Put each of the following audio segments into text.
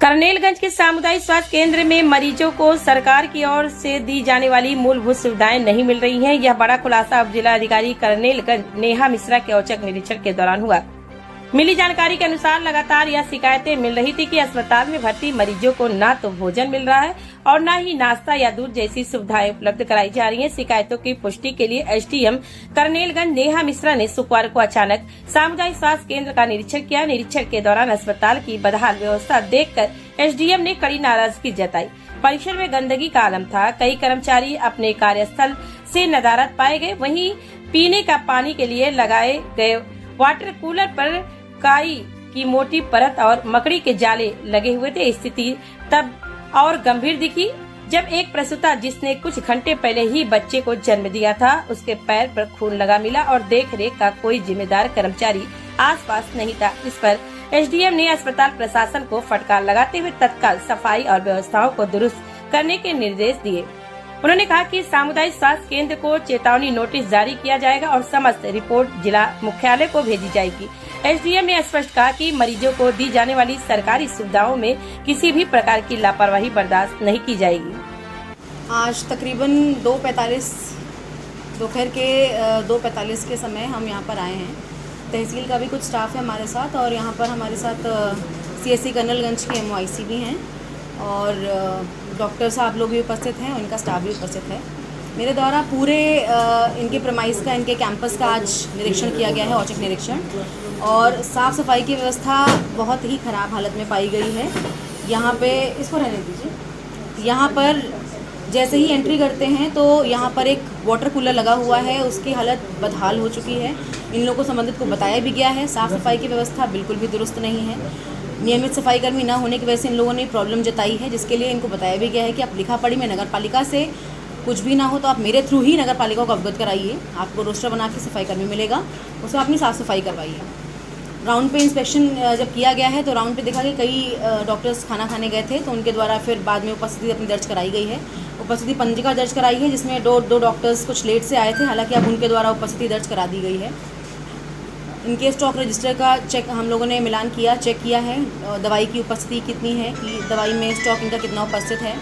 करनेलगंज के सामुदायिक स्वास्थ्य केंद्र में मरीजों को सरकार की ओर से दी जाने वाली मूलभूत सुविधाएं नहीं मिल रही हैं। यह बड़ा खुलासा अब जिला अधिकारी करनेलगंज नेहा मिश्रा के औचक निरीक्षण के दौरान हुआ। मिली जानकारी के अनुसार लगातार यह शिकायतें मिल रही थी कि अस्पताल में भर्ती मरीजों को न तो भोजन मिल रहा है और न ही नाश्ता या दूध जैसी सुविधाएं उपलब्ध कराई जा रही हैं। शिकायतों की पुष्टि के लिए एसडीएम करनेलगंज नेहा मिश्रा ने शुक्रवार को अचानक सामुदायिक स्वास्थ्य केंद्र का निरीक्षण किया। निरीक्षण के दौरान अस्पताल की बदहाल व्यवस्था देखकर एसडीएम ने कड़ी नाराजगी जताई। परिसर में गंदगी का आलम था। कई कर्मचारी अपने कार्यस्थल से नदारद पाए गए। वहीं पीने का पानी के लिए लगाए गए वाटर कूलर पर काई की मोटी परत और मकड़ी के जाले लगे हुए थे। स्थिति तब और गंभीर दिखी जब एक प्रसूता जिसने कुछ घंटे पहले ही बच्चे को जन्म दिया था, उसके पैर पर खून लगा मिला और देखरेख का कोई जिम्मेदार कर्मचारी आसपास नहीं था। इस पर एसडीएम ने अस्पताल प्रशासन को फटकार लगाते हुए तत्काल सफाई और व्यवस्थाओं को दुरुस्त करने के निर्देश दिए। उन्होंने कहा कि सामुदायिक स्वास्थ्य केंद्र को चेतावनी नोटिस जारी किया जाएगा और समस्त रिपोर्ट जिला मुख्यालय को भेजी जाएगी। एसडीएम ने स्पष्ट कहा कि मरीजों को दी जाने वाली सरकारी सुविधाओं में किसी भी प्रकार की लापरवाही बर्दाश्त नहीं की जाएगी। आज तकरीबन 2:45 दोपहर के 2:45 के समय हम यहाँ पर आए हैं। तहसील का भी कुछ स्टाफ है हमारे साथ और यहाँ पर हमारे साथ सीएससी करनेलगंज के एमओआईसी भी हैं और डॉक्टर साहब लोग भी उपस्थित हैं, उनका स्टाफ भी उपस्थित है। मेरे द्वारा पूरे इनके प्रमाइस का, इनके कैंपस का आज निरीक्षण किया गया है, औचक निरीक्षण, और साफ़ सफाई की व्यवस्था बहुत ही ख़राब हालत में पाई गई है। यहाँ पे इसको रहने दीजिए। यहाँ पर जैसे ही एंट्री करते हैं तो यहाँ पर एक वाटर कूलर लगा हुआ है, उसकी हालत बदहाल हो चुकी है। इन लोगों को संबंधित को बताया भी गया है। साफ़ सफाई की व्यवस्था बिल्कुल भी दुरुस्त नहीं है। नियमित सफाई कर्मी न होने की वजह से इन लोगों ने प्रॉब्लम जताई है, जिसके लिए इनको बताया भी गया है कि आप लिखा पढ़ी में नगर पालिका से कुछ भी ना हो तो आप मेरे थ्रू ही नगर पालिका को अवगत कराइए। आपको रोस्टर बना के सफाई कर्मी मिलेगा, उसमें अपनी साफ़ सफाई करवाइए। राउंड पे इंस्पेक्शन जब किया गया है तो राउंड पे देखा कि कई डॉक्टर्स खाना खाने गए थे, तो उनके द्वारा फिर बाद में उपस्थिति अपनी दर्ज कराई गई है। उपस्थिति पंजिका दर्ज कराई है, जिसमें दो डॉक्टर्स कुछ लेट से आए थे, हालांकि अब उनके द्वारा उपस्थिति दर्ज करा दी गई है। इनके स्टॉक रजिस्टर का चेक हम लोगों ने मिलान किया, चेक किया है दवाई की उपस्थिति कितनी है, कि दवाई में स्टॉक इनका कितना उपस्थित है।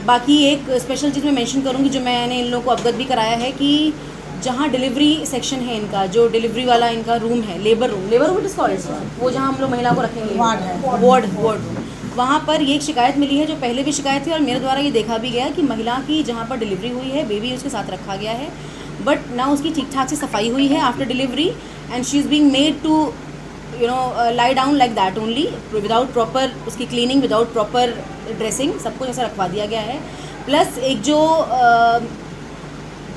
बाकी एक स्पेशल चीज़ मैं मेंशन करूँगी जो मैंने इन लोगों को अवगत भी कराया है कि जहाँ डिलीवरी सेक्शन है इनका, जो डिलीवरी वाला इनका रूम है, labour room it is called, वो जहाँ हम लोग महिला को रखेंगे, वार्ड, वहाँ पर ये एक शिकायत मिली है जो पहले भी शिकायत थी और मेरे द्वारा ये देखा भी गया कि महिला की जहाँ पर डिलीवरी हुई है, बेबी उसके साथ रखा गया है, बट ना उसकी ठीक ठाक से सफाई हुई है after delivery, and she is being made to lie down like that only, without proper उसकी क्लीनिंग, विदाउट प्रॉपर ड्रेसिंग, सब कुछ ऐसा रखवा दिया गया है। प्लस एक जो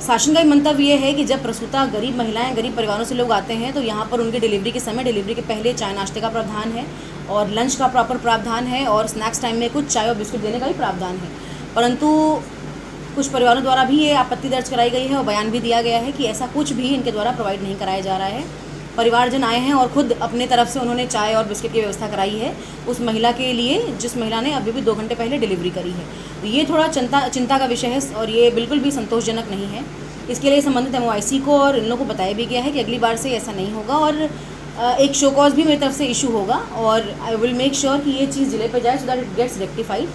शासन का ही मंतव्य ये है कि जब प्रसूता गरीब महिलाएं, गरीब परिवारों से लोग आते हैं तो यहाँ पर उनकी डिलीवरी के समय, डिलीवरी के पहले चाय नाश्ते का प्रावधान है और लंच का प्रॉपर प्रावधान है और स्नैक्स टाइम में कुछ चाय और बिस्कुट देने का भी प्रावधान है। परंतु कुछ परिवारों द्वारा भी ये आपत्ति दर्ज कराई गई है और बयान भी दिया गया है कि ऐसा कुछ भी इनके द्वारा प्रोवाइड नहीं कराया जा रहा है। परिवारजन आए हैं और खुद अपने तरफ से उन्होंने चाय और बिस्किट की व्यवस्था कराई है उस महिला के लिए जिस महिला ने अभी भी 2 घंटे पहले डिलीवरी करी है। तो ये थोड़ा चिंता का विषय है और ये बिल्कुल भी संतोषजनक नहीं है। इसके लिए संबंधित एमओआईसी को और इन लोगों को बताया भी गया है कि अगली बार से ऐसा नहीं होगा और एक शो कॉज भी मेरी तरफ से इशू होगा और आई विल मेक श्योर कि ये चीज़ जिले पे जाए so that it gets rectified.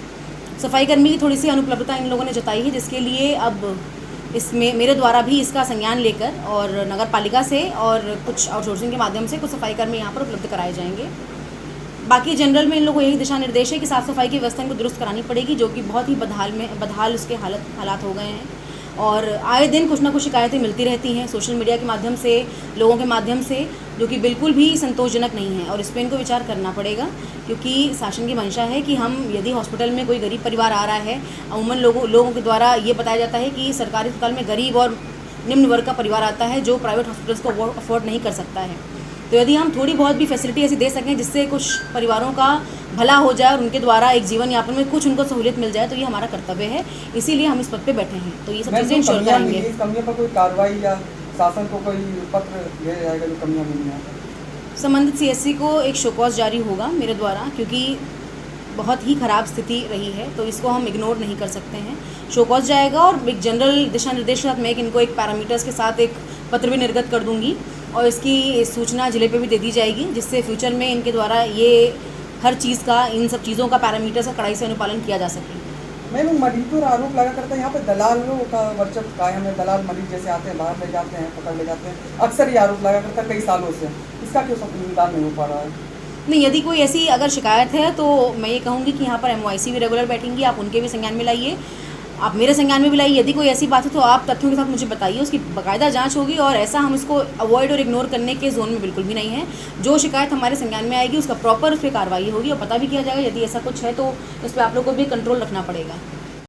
सफाई कर्मी की थोड़ी सी अनुपलब्धता इन लोगों ने जताई है, जिसके लिए अब इसमें मेरे द्वारा भी इसका संज्ञान लेकर और नगर पालिका से और कुछ आउटसोर्सिंग के माध्यम से कुछ सफाई कर्मी यहाँ पर उपलब्ध कराए जाएंगे। बाकी जनरल में इन लोगों को यही दिशा निर्देश है कि साफ़ सफाई की व्यवस्था इनको दुरुस्त करानी पड़ेगी, जो कि बहुत ही बदहाल उसके हालात हो गए हैं और आए दिन कुछ ना कुछ शिकायतें मिलती रहती हैं सोशल मीडिया के माध्यम से, लोगों के माध्यम से, जो कि बिल्कुल भी संतोषजनक नहीं है और इस पर इनको विचार करना पड़ेगा। क्योंकि शासन की मंशा है कि हम यदि हॉस्पिटल में कोई गरीब परिवार आ रहा है, अमूमन लोगों के द्वारा ये बताया जाता है कि सरकारी अस्पताल में गरीब और निम्न वर्ग का परिवार आता है जो प्राइवेट हॉस्पिटल्स को अफोर्ड नहीं कर सकता है। तो यदि हम थोड़ी बहुत भी फैसिलिटी ऐसी दे सकें जिससे कुछ परिवारों का भला हो जाए और उनके द्वारा एक जीवन यापन में कुछ उनको सहूलियत मिल जाए, तो ये हमारा कर्तव्य है, इसीलिए हम इस पद पे बैठे हैं। तो ये सब चीज़ें इंश्योर करेंगे। इस कमियों पर कोई कार्रवाई या शासन को कोई पत्र दिया जाएगा जो कमियाँ मिली हैं? संबंधित सीएससी को एक शोकॉज जारी होगा मेरे द्वारा, क्योंकि बहुत ही ख़राब स्थिति रही है तो इसको हम इग्नोर नहीं कर सकते हैं। शोकॉज जाएगा और एक जनरल दिशा निर्देश के साथ मैं इनको एक पैरामीटर्स के साथ एक पत्र भी निर्गत कर दूंगी और इसकी सूचना जिले पे भी दे दी जाएगी, जिससे फ्यूचर में इनके द्वारा ये हर चीज़ का, इन सब चीज़ों का, पैरामीटर्स का कड़ाई से अनुपालन किया जा सके। मैम मरीज पर आरोप लगा करते हैं यहाँ पे दलालों का वर्चस्व कायम है, दलाल मरीज जैसे आते हैं बाहर ले जाते हैं, पकड़ ले जाते हैं, अक्सर ये आरोप लगा करता है कई सालों से। इसका क्यों निदान नहीं हो पा रहा है? नहीं, यदि कोई ऐसी अगर शिकायत है तो मैं ये कहूँगी कि यहाँ पर MOIC भी रेगुलर बैठेंगी, आप उनके भी संज्ञान में लाइए, आप मेरे संज्ञान में भी लाइए। यदि कोई ऐसी बात है तो आप तथ्यों के साथ मुझे बताइए, उसकी बाकायदा जांच होगी और ऐसा हम इसको अवॉइड और इग्नोर करने के जोन में बिल्कुल भी नहीं है। जो शिकायत हमारे संज्ञान में आएगी उसका प्रॉपर उस पर कार्रवाई होगी और पता भी किया जाएगा। यदि ऐसा कुछ है तो उस पर आप लोग को भी कंट्रोल रखना पड़ेगा।